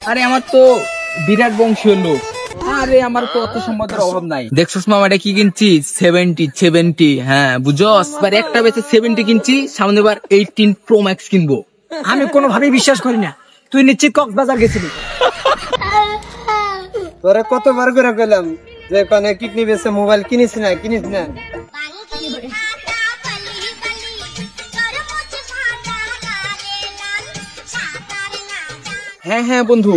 আরে আমার তো বিরাট বংশীয় লোক। আরে আমার তো অত সম্পদের অভাব নাই। দেখছস মামা এটা কি কিনছি? 70 হ্যাঁ বুঝছস? এবার একটা বেচে 70 কিনছি, সামনে বার 18 প্রো ম্যাক্স কিনবো। আমি কোনোভাবেই বিশ্বাস করি না। তুই নিশ্চিত কক্সবাজার গেছিলি? তোরা কতবার করে গেলাম যে কানে কিডনি বেচে মোবাইল কিনিস না। হ্যাঁ হ্যাঁ বন্ধু।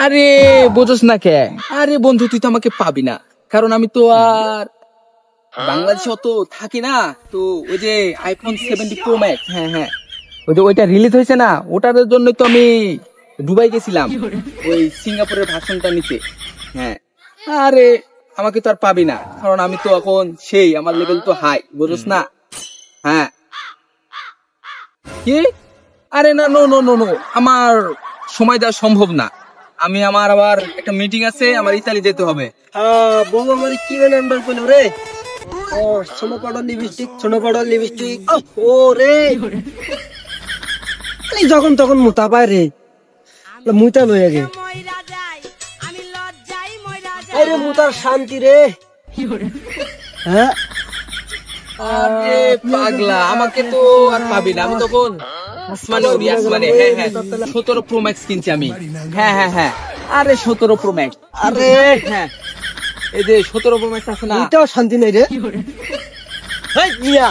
আরে বোঝস না কে? আরে বন্ধু তুই তো আমাকে পাবি না, কারণ আমি তো আর বাংলাদেশে অত থাকি না। তো ওই যে আইফোন 70 প্রো ম্যাক্স, হ্যাঁ হ্যাঁ ওই যে ওইটা রিলিজ হয়েছে না, ওটার জন্য তো আমি দুবাই গেছিলাম ওই সিঙ্গাপুরের ভার্সনটা নিতে। হ্যাঁ আরে আমাকে তো আর পাবি না, কারণ আমি তো এখন সেই আমার লেভেল তো হাই, বুঝছ না? হ্যাঁ কি? আরে না, নো নো নো নো, আমার সময় দেওয়া সম্ভব না। আমার আবার একটা মিটিং আছে, আমার ইতালি যেতে হবে। বউ আমার কি নাম্বার পেলো রে? ও সোনো পাউডার লিপস্টিক ও রে, যখন তখন মুতা পায় রে, মুতা লই আগে। আরে মুতার শান্তি রে। হ্যাঁ আরে পাগলা, আমাকে তো আর পাবি না। আমি তখন আসমানে উড়ি, আসমানে। হ্যাঁ হ্যাঁ 17 প্রো ম্যাক্স কিনছি আমি। হ্যাঁ হ্যাঁ হ্যাঁ আরে 17 প্রো ম্যাক্স। আরে হ্যাঁ এই যে 17 প্রো ম্যাক্স আছে না, মুতাও শান্তি নাই রে। হেই মিয়া,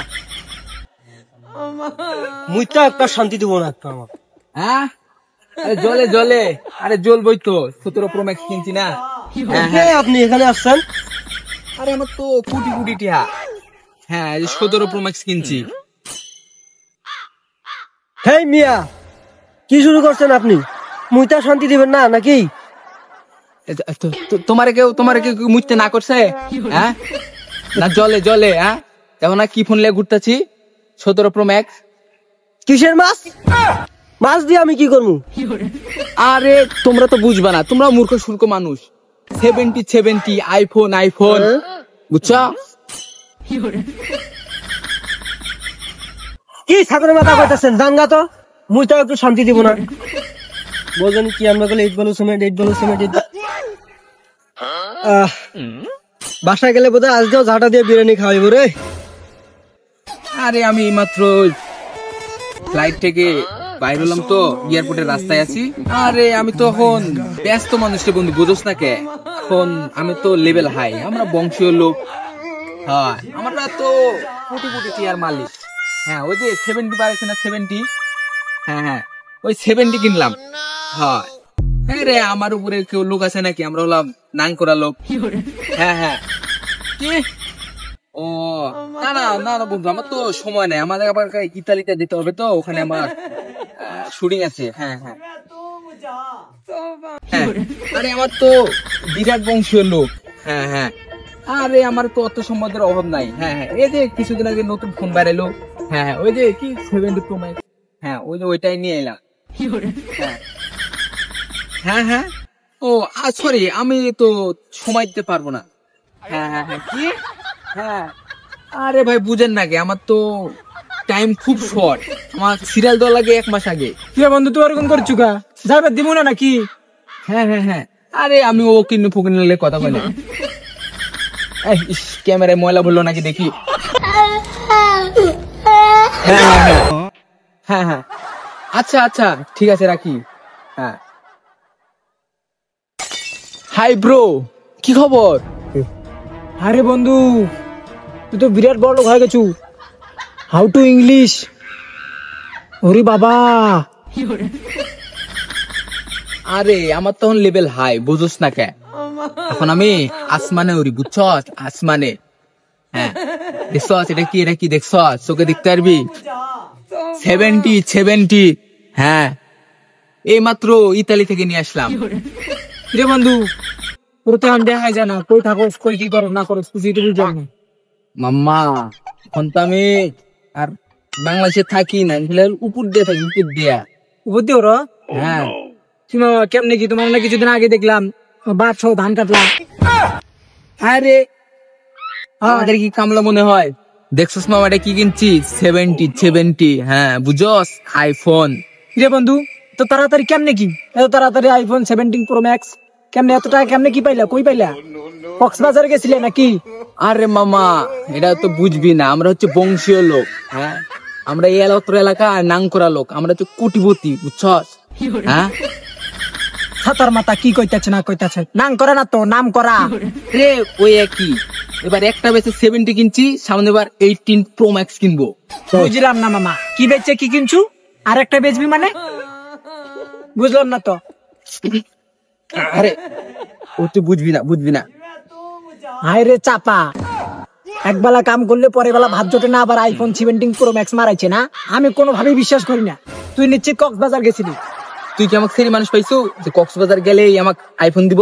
মুতা একটা শান্তি দিব না একটা আমার। হ্যাঁ আরে জ্বলে জ্বলে, আরে জ্বলবই তো। 17 প্রো ম্যাক্স কিনছি না। হ্যাঁ হ্যাঁ আপনি এখানে আসছেন? আরে আমার তো কোটি কোটি টাকা। হ্যাঁ এই 17 প্রো ম্যাক্স কিনছি। হেই মিয়া, কি শুরু করছেন আপনি? মুইতা শান্তি দিবেন না নাকি? তোমারে কেউ মুছতে না করছে? হ্যাঁ না জ্বলে জ্বলে। হ্যাঁ দেখো না কি ফোন লিয়ে ঘুরতেছি, 17 প্রো ম্যাক্স। কিসের মাছ দিয়ে আমি কি করবো? আরে তোমরা তো বুঝবা না, তোমরা মূর্খ শুল্ক মানুষ। 70 আইফোন বুঝছো? কি ছাগলের মাথা কইতাছেন? জানগা তো, মুইতা একটু শান্তি দিব না। বোঝেন কি আমরা বলে 8 বলো সিমেন্ট। বাসায় গেলে বোধহয় আজকেও ঝাঁটা দিয়ে বিরিয়ানি খাওয়াইবো রে। আরে আমি মাত্র ফ্লাইট থেকে বাইর হলাম তো, এয়ারপোর্টের রাস্তায় আছি। আরে আমি তো এখন ব্যস্ত মানুষটা বন্ধু, বুঝোস না কে? এখন আমি তো লেভেল হাই, আমরা বংশীয় লোক। হ্যাঁ আমরা তো কোটি কোটি টিয়ার মালিক। হ্যাঁ ওই যে 70 পাইছে না, 70। হ্যাঁ হ্যাঁ ওই 70 কিনলাম। হ্যাঁ রে, আমার উপরে কেউ লোক আছে নাকি? আমরা হলাম নাং করা লোক। হ্যাঁ হ্যাঁ কি? ও না না না না বন্ধু, আমার তো সময় নাই। আমাদের আবার ইতালিতে যেতে হবে, তো ওখানে আমার শুটিং আছে। হ্যাঁ হ্যাঁ আরে আমার তো বিরাট বংশীয় লোক। হ্যাঁ হ্যাঁ আরে আমার তো অত সম্পদের অভাব নাই। হ্যাঁ হ্যাঁ এই যে কিছুদিন আগে নতুন ফোন বেরোলো। হ্যাঁ হ্যাঁ ওই যে কি 70 প্রো ম্যাক্স। হ্যাঁ ওই যে ওইটাই নিয়ে এলাম। হ্যাঁ হ্যাঁ হ্যাঁ ও সরি, আমি তো সময় দিতে পারবো না। হ্যাঁ হ্যাঁ হ্যাঁ কি? হ্যাঁ আরে ভাই বুঝেন নাকি, আমার তো টাইম খুব শর্ট। আমার সিরিয়াল দেওয়া লাগে 1 মাস আগে। তুই বন্ধু তুই ওরকম করছু কা? যাবে দিব না নাকি? হ্যাঁ হ্যাঁ হ্যাঁ আরে আমি ও কিনে ফুকিনে নিলে কথা বলে। ক্যামেরায় ময়লা বললো নাকি দেখি। হ্যাঁ হ্যাঁ হ্যাঁ হ্যাঁ হ্যাঁ আচ্ছা আচ্ছা ঠিক আছে রাখি। হ্যাঁ হাই ব্রো, কি খবর? আরে বন্ধু তুই তো বিরাট বড় লোক হয়ে গেছু। How to English? ওরে বাবা। আরে আমার তখন লেভেল হাই, বুঝোস না কে? এখন আমি আসমানে উড়ি, বুঝছ? আসমানে। হ্যাঁ দেখছ এটা কি দেখছ? চোখে দেখতে পারবি? 70 হ্যাঁ এই মাত্র ইতালি থেকে নিয়ে আসলাম। রে বন্ধু তোর তো এখন দেখাই যায় না, কই থাকোস, কই কি করো না করো তুই এটা বুঝলাম না। মাম্মা এখন তো আমি আর বাংলাদেশে থাকি না, উপর দিয়ে থাকি, উপর দিয়ে ওরা। হ্যাঁ তুমি কেমনে কি? তোমার না কিছুদিন আগে দেখলাম বাপ সহ ধান কাটলা। আরে আমাদের কি কামলা মনে হয়? দেখছস মামা এটা কি কিনছি? 70 হ্যাঁ বুঝছস? আইফোন। রে বন্ধু তো তাড়াতাড়ি কেমনে কি এত তাড়াতাড়ি আইফোন 17 প্রো ম্যাক্স কেমনে এত টাকা কেমনে কি পাইলা কই পাইলা কক্সবাজার গেছিলে নাকি? আরে মামা এটা তো বুঝবি না, আমরা হচ্ছে বংশীয় লোক। হ্যাঁ, আমরা এই এলাকা নাং করা লোক, আমরা হচ্ছে কোটিপতি, বুঝছস? হ্যাঁ ছাতার মাথা কি কইতাছে না কইতাছে, নাম করা না তো নাম করা রে, ওই একই। এবার একটা বেচে 70 কিনছি, সামনে এবার 18 প্রো ম্যাক্স কিনবো। বুঝলাম না মামা, কি বেচছে কি কিনছু আর একটা বেচবি মানে? বুঝলাম না তো। আরে ও তুই বুঝবি না। হায় রে চাপা, একবেলা কাম করলে পরের বেলা ভাত জোটে না, আবার আইফোন 17 প্রো ম্যাক্স মারাইছে না। আমি কোনোভাবেই বিশ্বাস করি না। তুই নিশ্চিত কক্সবাজার গেছিলি? তুই কি আমাকে সেরি মানুষ পাইছো যে কক্সবাজার গেলে আমাকে আইফোন দিব?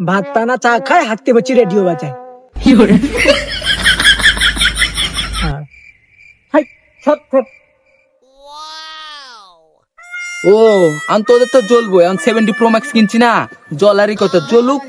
ভাত পানা চা খায় হাঁটতে বসে রেডিও বাজায়। ও আমি তোদের তো জ্বলবো, এখন 70 প্রো ম্যাক্স কিনছি না, জ্বলারই কথা, জ্বলুক।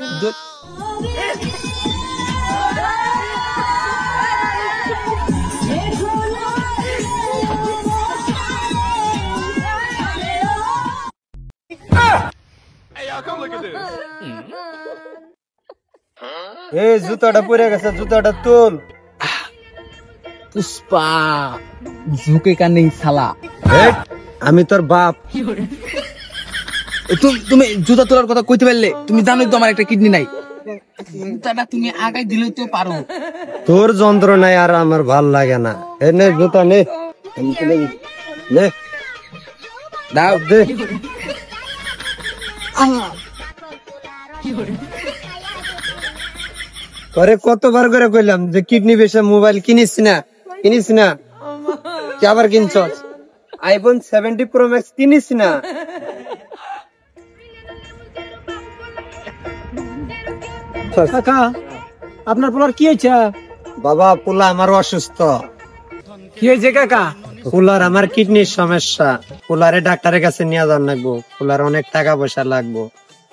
এই জুতাটা পরে গেছে, জুতাটা তোল। পুষ্পা ঝুঁকে কানে শালা। আমি তোর বাপ। তুমি জুতা তোলার কথা কইতে পারলে? তুমি জানোই তো আমার একটা কিডনি নাই। জুতাটা তুমি আগাই দিলেই তো পারো। তোর যন্ত্রণায় আর আমার ভাল লাগে না। এ নে জুতা নে, নে দাও দে। তোরে কতবার করে কইলাম যে কিডনি বেশে মোবাইল কিনিস না কি আবার কিনছস? আইফোন 70 প্রো ম্যাক্স কিনিস না? কাকা আপনার পোলার কি হয়েছে? বাবা পোলা আমার অসুস্থ। কি হয়েছে কাকা? পোলার আমার কিডনির সমস্যা। পোলারে ডাক্তারের কাছে নিয়ে যাওয়ার লাগবো। পোলার অনেক টাকা পয়সা লাগবো।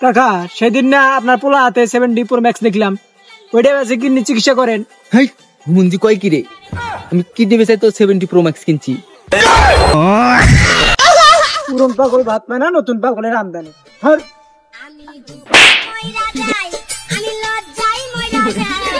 কাকা সেদিন না আপনার পোলা হাতে 70 প্রো ম্যাক্স দেখলাম, ওইটা বেশি কিডনি চিকিৎসা করেন। হেই মুন্দি কয় কি রে, আমি কিডনি বেচাই তো 70 প্রো ম্যাক্স কিনছি। পুরন পাগল ভাত পায় না, নতুন পাগলের আমদানি। আমি লজ্জায় মইরা যাই